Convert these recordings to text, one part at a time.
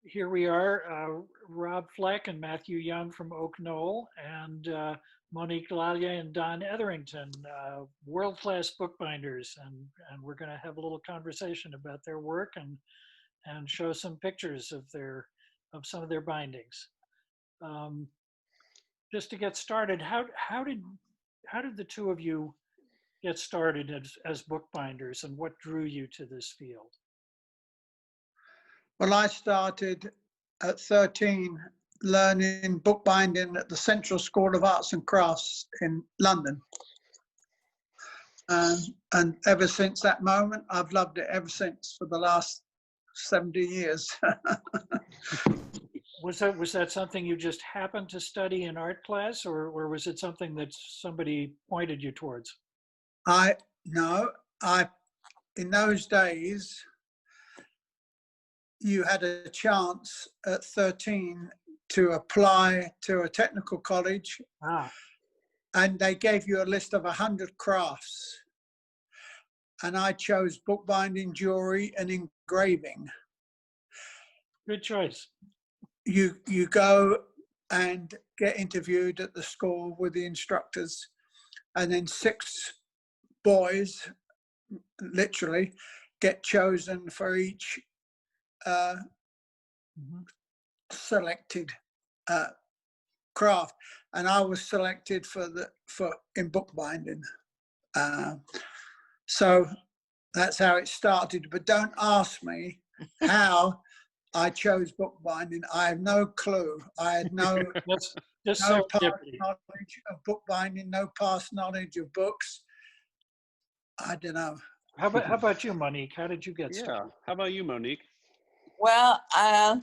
here we are, Rob Fleck and Matthew Young from Oak Knoll, and Monique Lallier and Don Etherington, world-class bookbinders, and we're going to have a little conversation about their work and show some pictures of some of their bindings. Just to get started, how did the two of you get started as bookbinders, and what drew you to this field? Well, I started at 13 learning bookbinding at the Central School of Arts and Crafts in London. And ever since that moment, I've loved it ever since for the last 70 years. Was that something you just happened to study in art class, or was it something that somebody pointed you towards? In those days, you had a chance at 13 to apply to a technical college, and they gave you a list of 100 crafts. And I chose bookbinding, jewelry, and engraving. Good choice. You go and get interviewed at the school with the instructors, and then 6 boys, literally, get chosen for each selected craft, and I was selected in bookbinding. So that's how it started. But don't ask me how I chose bookbinding. I have no clue. I had no past knowledge of bookbinding, no past knowledge of books. I don't know. How about you, Monique? How did you get started? Yeah. How about you, Monique? Well, I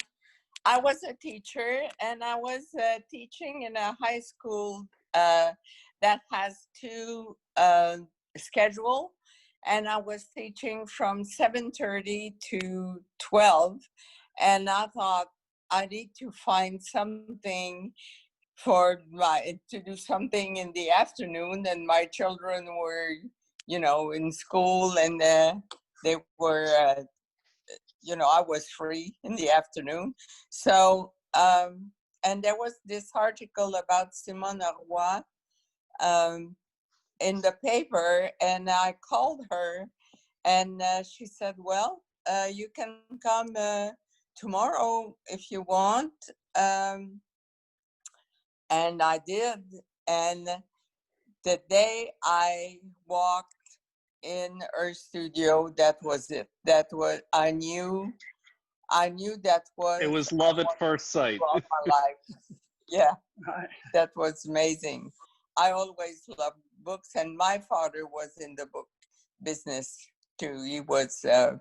was a teacher, and I was teaching in a high school that has 2 schedule, and I was teaching from 7:30 to 12, and I thought I need to find something to do something in the afternoon, and my children were, in school, and they were, I was free in the afternoon. So, and there was this article about Simone Roy in the paper, and I called her, and she said, well, you can come tomorrow if you want. And I did. And the day I walked in her studio, that was it. I knew that was. It was love at first sight. My life. Yeah, that was amazing. I always loved books, and my father was in the book business too. He was a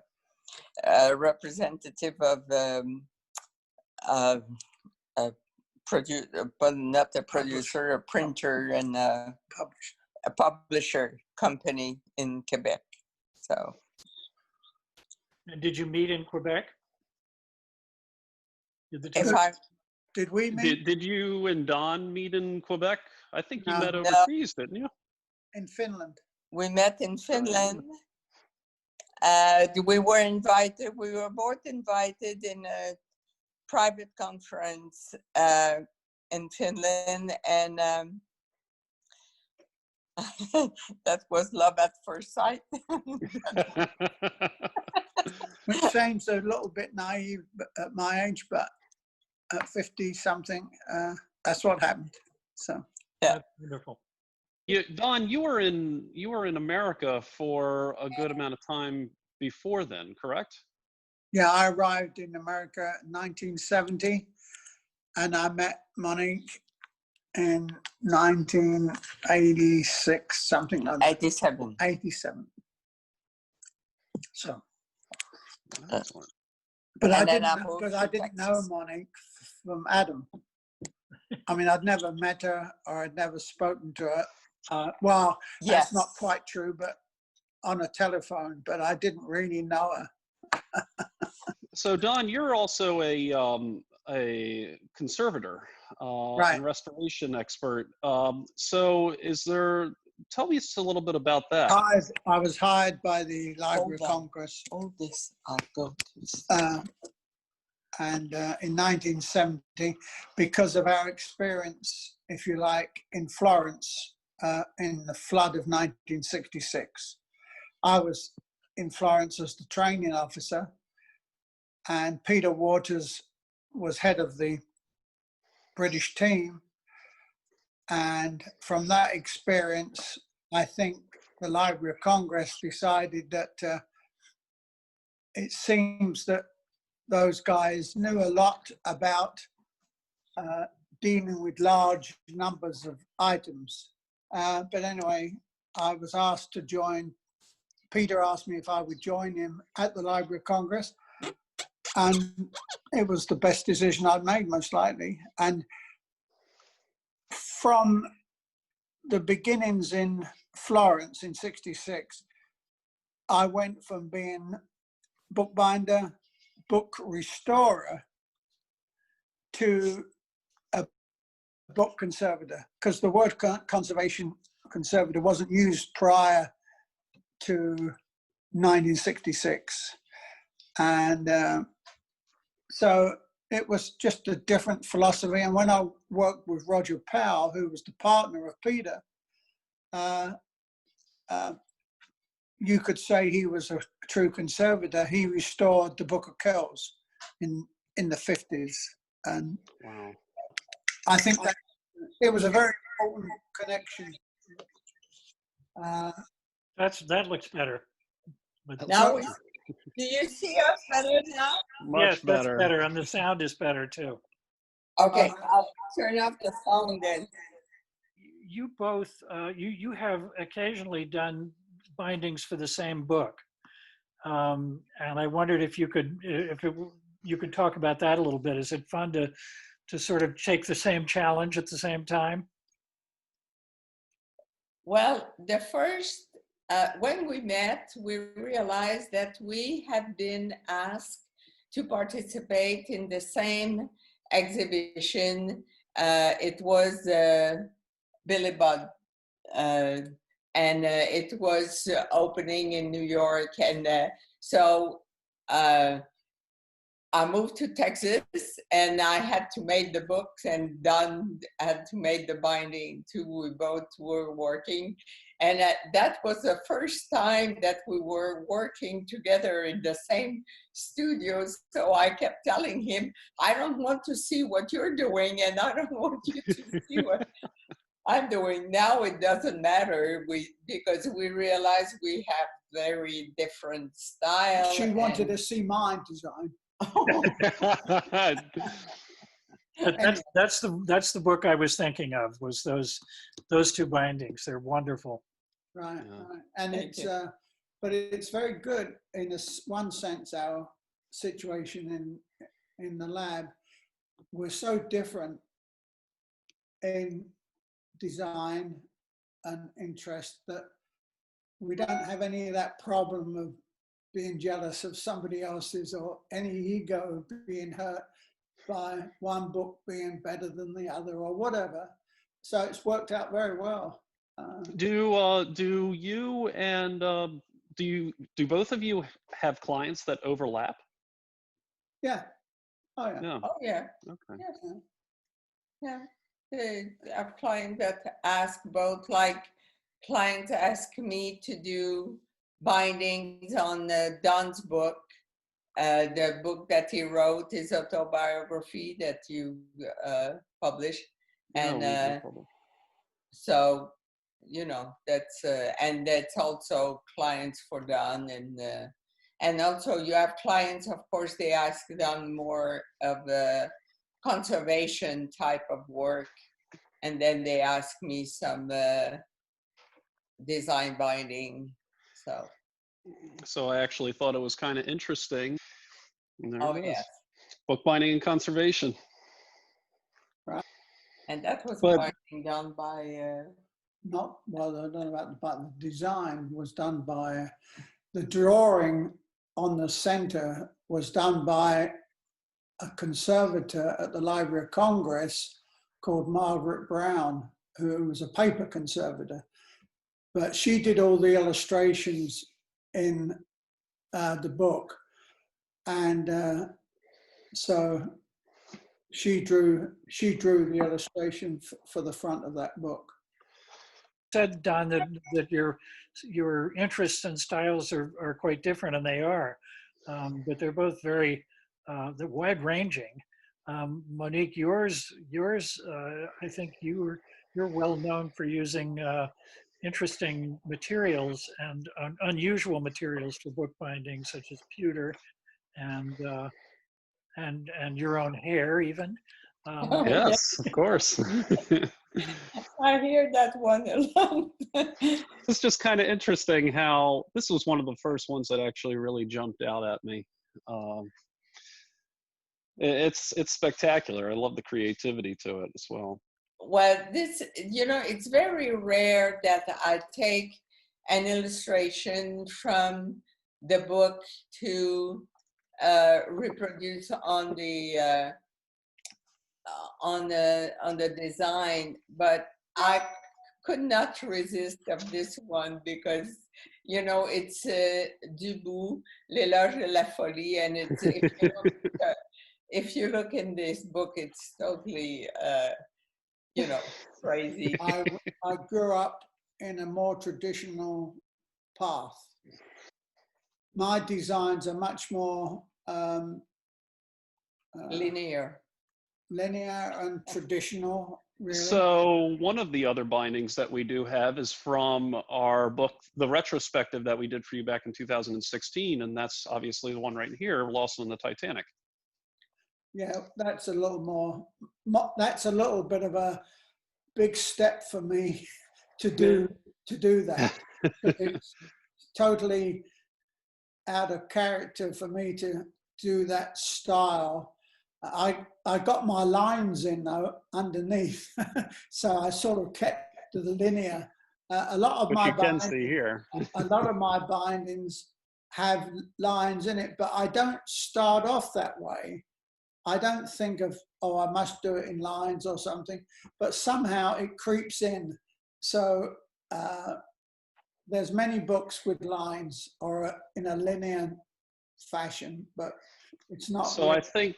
representative of but not a producer, a printer, and a publisher company in Quebec. So. And did you meet in Quebec? Did we meet? Did you and Don meet in Quebec? I think you met overseas, didn't you? In Finland. We met in Finland. We were invited. We were both invited in a private conference in Finland, and that was love at first sight. Which seems a little bit naive at my age, but at 50 something, that's what happened. So yeah, that's wonderful. Don, you were in America for a good amount of time before then, correct? Yeah, I arrived in America in 1970, and I met Monique in 1986, something like that. 87. 87. So. Excellent. But I didn't know Monique from Adam. I mean, I'd never met her, or I'd never spoken to her. Well, that's not quite true, but on a telephone, but I didn't really know her. So Don, you're also a conservator and restoration expert. So tell me a little bit about that. I was hired by the Library of Congress. All this I go to. And in 1970, because of our experience, if you like, in Florence in the flood of 1966. I was in Florence as the training officer, and Peter Waters was head of the British team. And from that experience, I think the Library of Congress decided that it seems that those guys knew a lot about dealing with large numbers of items. But anyway, I was asked to join. Peter asked me if I would join him at the Library of Congress. And it was the best decision I'd made, most likely. And from the beginnings in Florence in 66, I went from being bookbinder, book restorer, to a book conservator, because the word conservation conservator wasn't used prior to 1966. And so it was just a different philosophy. And when I worked with Roger Powell, who was the partner of Peter, you could say he was a true conservator. He restored the Book of Kells in the 50s. And Wow. I think that it was a very important connection. That looks better. But Now, do you see us better now? Much yes, that's better. better, and the sound is better too. Okay, I'll turn off the phone then. You both, you have occasionally done bindings for the same book, and I wondered if you could, you could talk about that a little bit. Is it fun to sort of take the same challenge at the same time? Well, the first, when we met, we realized that we had been asked to participate in the same exhibition. It was Billy Budd, and it was opening in New York. And so I moved to Texas, and I had to make the books, and Don had to make the binding too. We both were working. And that was the first time that we were working together in the same studios. So I kept telling him, I don't want to see what you're doing, and I don't want you to see what I'm doing. Now it doesn't matter because we realize we have very different styles. She wanted to see my design. But that's the book I was thinking of, was those two bindings. They're wonderful. Right, Yeah. right. And it's but it's very good in one sense. Our situation in the lab, we're so different in design and interest that we don't have any of that problem of being jealous of somebody else's, or any ego being hurt by one book being better than the other or whatever. So it's worked out very well. Do you and do both of you have clients that overlap? Yeah. Oh yeah. No. Oh, yeah. Okay. Yes. Yeah. A client that ask both, like clients ask me to do bindings on Don's book, the book that he wrote, his autobiography that you published. And no problem. so, that's, and that's also clients for Don. And also you have clients, of course, they ask Don more of a conservation type of work. And then they ask me some design binding. So I actually thought it was kind of interesting. And there Oh, it is. yes. Bookbinding and conservation. Right. And that was But- binding done by Not, well, I don't know about the design was done by, the drawing on the center was done by a conservator at the Library of Congress called Margaret Brown, who was a paper conservator. But she did all the illustrations in the book. And so she drew the illustration for the front of that book. Said, Don, that your interests and styles are quite different, and they are, but they're both very they're wide-ranging. Monique, yours, I think you're well known for using interesting materials and unusual materials for bookbinding, such as pewter and your own hair, even. Yes, of course. I hear that one a lot. It's just kind of interesting how this was one of the first ones that actually really jumped out at me. It's spectacular. I love the creativity to it as well. Well, this, it's very rare that I take an illustration from the book to reproduce on the design, but I could not resist of this one because it's Dubout, L'éloge de la folie, and it's if you look in this book, it's totally crazy. I grew up in a more traditional path. My designs are much more Linear and traditional, really. So one of the other bindings that we do have is from our book, the retrospective that we did for you back in 2016, and that's obviously the one right here, Lost on the Titanic. Yeah, that's a little that's a little bit of a big step for me to do that. It's totally out of character for me to do that style. I got my lines in though underneath, so I sort of kept to the linear. A lot of my bindings have lines in it, but I don't start off that way. I don't think of, oh, I must do it in lines or something, but somehow it creeps in. So there's many books with lines or in a linear fashion, but it's not. So I think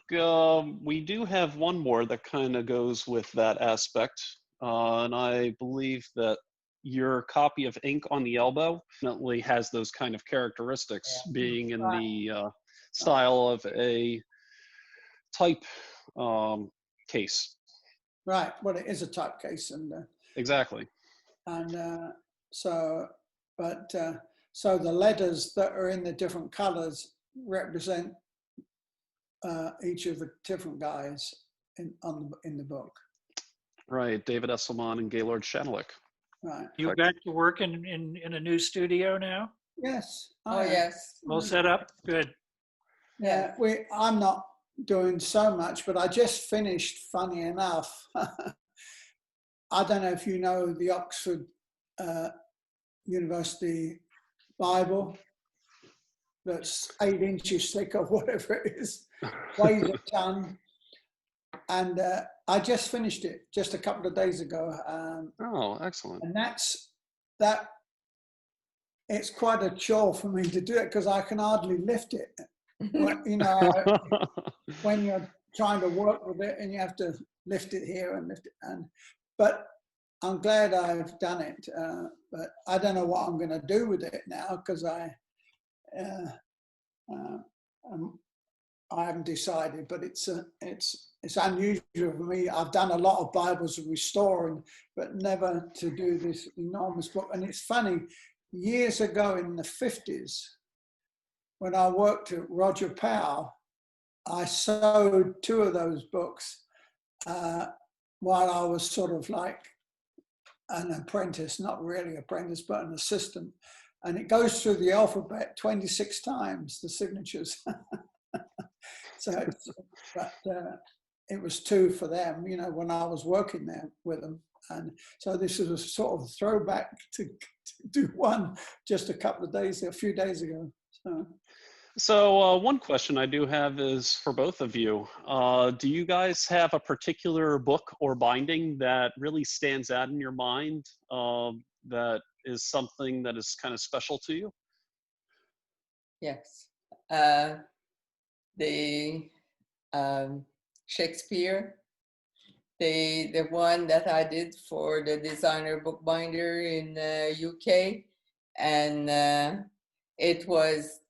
we do have one more that kind of goes with that aspect. And I believe that your copy of Ink on the Elbow definitely has those kind of characteristics, being in the style of a type case. Right. Well, it is a typeface, and exactly. And so the letters that are in the different colors represent each of the different guys in the book. Right, David Esselman and Gaylord Shanalik. Right. You back to work in a new studio now? Yes. Oh yes. All set up? Good. Yeah, I'm not doing so much, but I just finished, funny enough. I don't know if you know the Oxford University Bible. That's 8 inches thick or whatever it is, weighs a ton. And I just finished it just a couple of days ago. Oh, excellent. And it's quite a chore for me to do it because I can hardly lift it. When you're trying to work with it and you have to lift it here and lift it. But I'm glad I've done it. But I don't know what I'm going to do with it now because I haven't decided, but it's unusual for me. I've done a lot of Bibles restoring, but never to do this enormous book. And it's funny, years ago in the 50s, when I worked at Roger Powell, I sewed 2 of those books while I was sort of like an apprentice, not really apprentice, but an assistant. And it goes through the alphabet 26 times, the signatures. But it was 2 for them, when I was working there with them. And so this is a sort of throwback to do one just a few days ago. So one question I do have is for both of you. Do you guys have a particular book or binding that really stands out in your mind that is something that is kind of special to you? Yes. The Shakespeare. The one that I did for the designer bookbinder in UK, and it was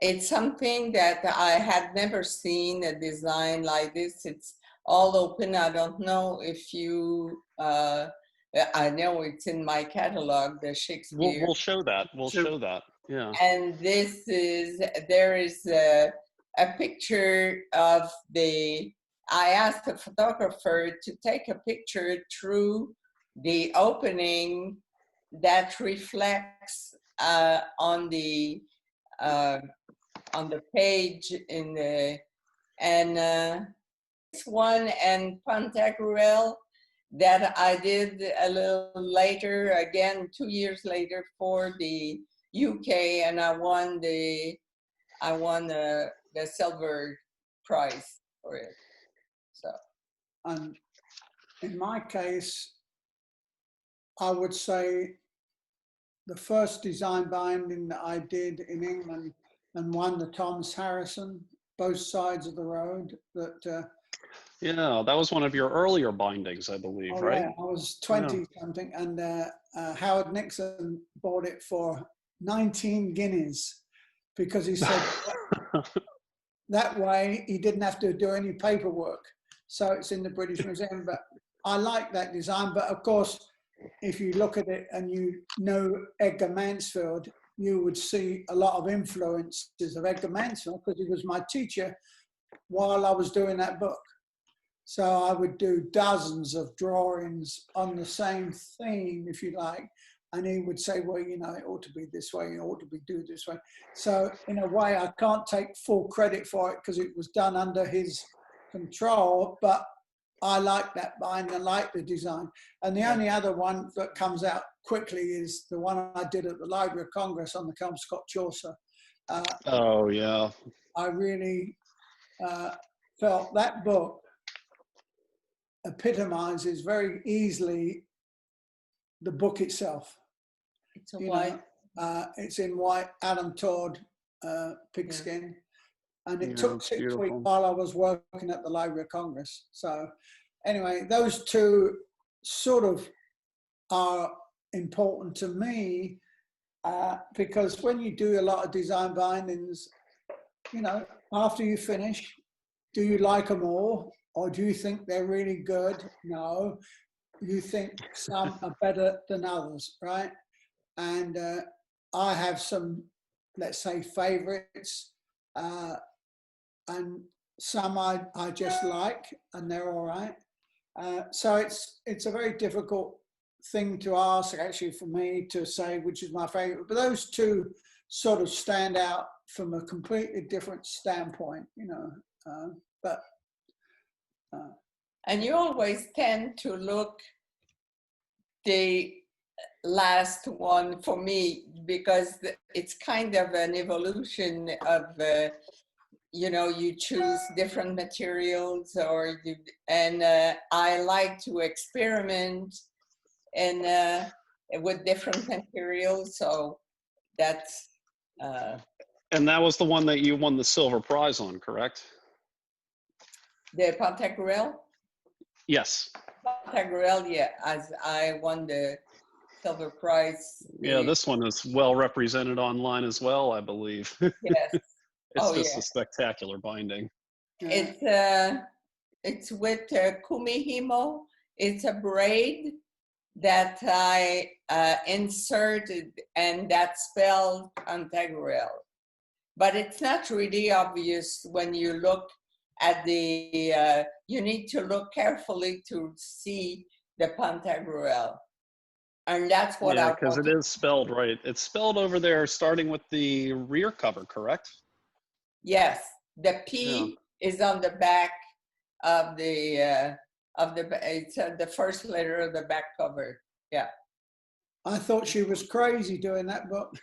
it's something that I had never seen a design like this. It's all open. I don't know if you. I know it's in my catalog, the Shakespeare. We'll show that. We'll show that. Yeah. And there is a picture of I asked the photographer to take a picture through the opening that reflects on the page and this one and Pantagruel that I did a little later, again 2 years later for the UK, and I won the silver prize for it. So, and in my case, I would say the first design binding that I did in England and won the Thomas Harrison, both sides of the road. Yeah, that was one of your earlier bindings, I believe, right? Yeah, I was 20 something, and Howard Nixon bought it for 19 guineas because he said that way he didn't have to do any paperwork. So it's in the British Museum. But I like that design. But of course, if you look at it and you know Edgar Mansfield, you would see a lot of influences of Edgar Mansfield because he was my teacher while I was doing that book. So I would do dozens of drawings on the same theme, if you like, and he would say, well, you know, it ought to be this way, it ought to be do this way. So in a way, I can't take full credit for it because it was done under his control, but I like that bind, I like the design. And the only other one that comes out quickly is the one I did at the Library of Congress on the Kelmscott Chaucer. Oh, yeah. I really felt that book epitomizes very easily the book itself. it's a white. It's in white, Adam Todd pigskin. And it Yeah, took it's 6 weeks beautiful. while I was working at the Library of Congress. So anyway, those two sort of are important to me because when you do a lot of design bindings, you know, after you finish, do you like them all? Or do you think they're really good? No, you think some are better than others, right? And I have some, let's say, favorites, and some I just like, and they're all right. So it's a very difficult thing to ask, actually, for me to say which is my favorite. But those two sort of stand out from a completely different standpoint, you know. And you always tend to look the last one for me because it's kind of an evolution of, you know, you choose different materials and I like to experiment and with different materials. So that's. And that was the one that you won the silver prize on, correct? The Pantagruel? Yes. Pantagruel, yeah, as I won the silver prize. Yeah, this one is well represented online as well, I believe. Yes. It's just a spectacular binding. It's with kumihimo. It's a braid that I inserted and that spelled Pantagruel. But it's not really obvious when you look at the, you need to look carefully to see the Pantagruel. And that's what I because it is spelled right. It's spelled over there starting with the rear cover, correct? Yes, the P is on the back of the, it's the first letter of the back cover, yeah. I thought she was crazy doing that book.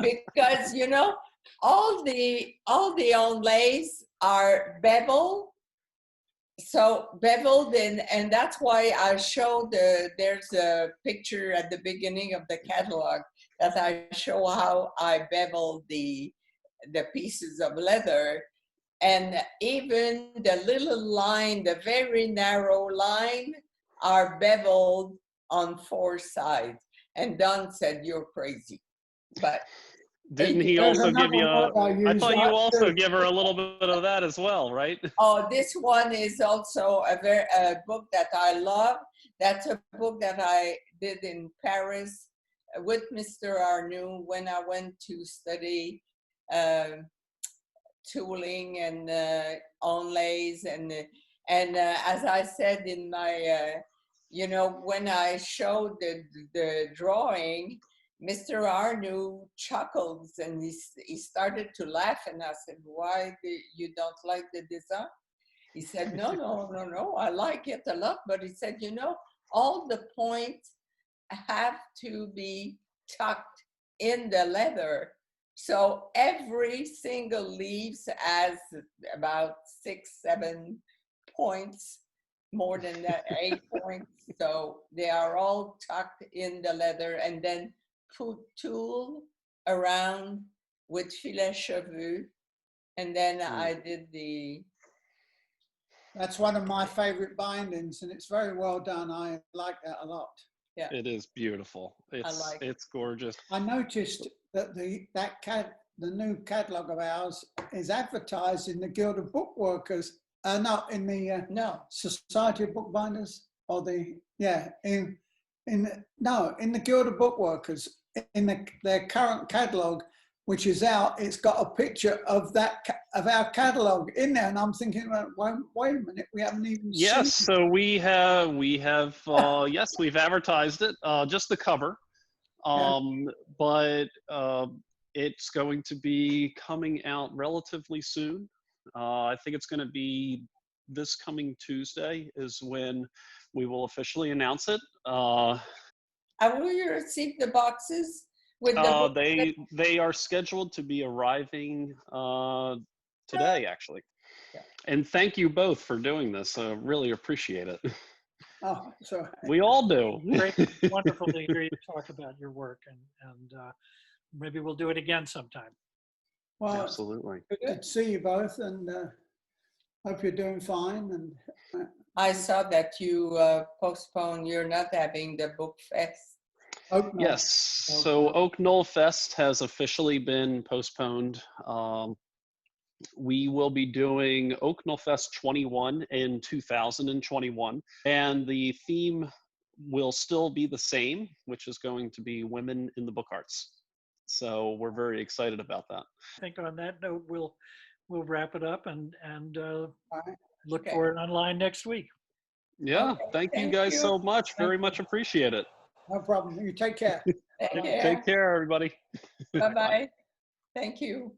Because, you know, all the onlays are beveled. So beveled, and that's why I showed there's a picture at the beginning of the catalog that I show how I beveled the the pieces of leather. And even the little line, the very narrow line, are beveled on 4 sides. And Don said, "You're crazy." But Didn't he There's also give another you a, word I I use thought you like also too. give her a little bit of that as well, right? oh, this one is also a book that I love. That's a book that I did in Paris with Mr. Arnoux when I went to study tooling and onlays and as I said in my when I showed the drawing, Mr. Arnoux chuckled and he started to laugh, and I said, "Why you don't like the design?" He said, no, I like it a lot, but he said, all the points have to be tucked in the leather. So every single leaf has about 6, 7 points, more than that, 8 points. So they are all tucked in the leather, and then put tulle around with filet cheveux. And then I did That's one of my favorite bindings, and it's very well done. I like that a lot. yeah. It is beautiful. It's gorgeous. I noticed that the new catalogue of ours is advertised in the Guild of Bookworkers, not in the No. Society of Bookbinders, or in the Guild of Bookworkers, in their current catalogue, which is out. It's got a picture of our catalogue in there, and I'm thinking, well, wait a minute, we haven't even seen. Yes, so we have yes, we've advertised it, just the cover, but it's going to be coming out relatively soon. I think it's going to be this coming Tuesday is when we will officially announce it. Will you receive the boxes with the book? They are scheduled to be arriving today, actually. Yeah. And thank you both for doing this. Really appreciate it. Oh, so We all do. Great, wonderful to hear you talk about your work, and maybe we'll do it again sometime. well, Absolutely. good to see you both, and hope you're doing fine. And I saw that you postponed, you're not having the book fest. Oak Knoll. Yes. So Oak Knoll Fest has officially been postponed. We will be doing Oak Knoll Fest 21 in 2021, and the theme will still be the same, which is going to be women in the book arts. So we're very excited about that. I think on that note, we'll wrap it up and Right. look for it online next week. Yeah. Okay, Thank you thank guys you. so much. Very much appreciate it. No problem. You take care. Take Take care, everybody. Bye-bye. Thank you.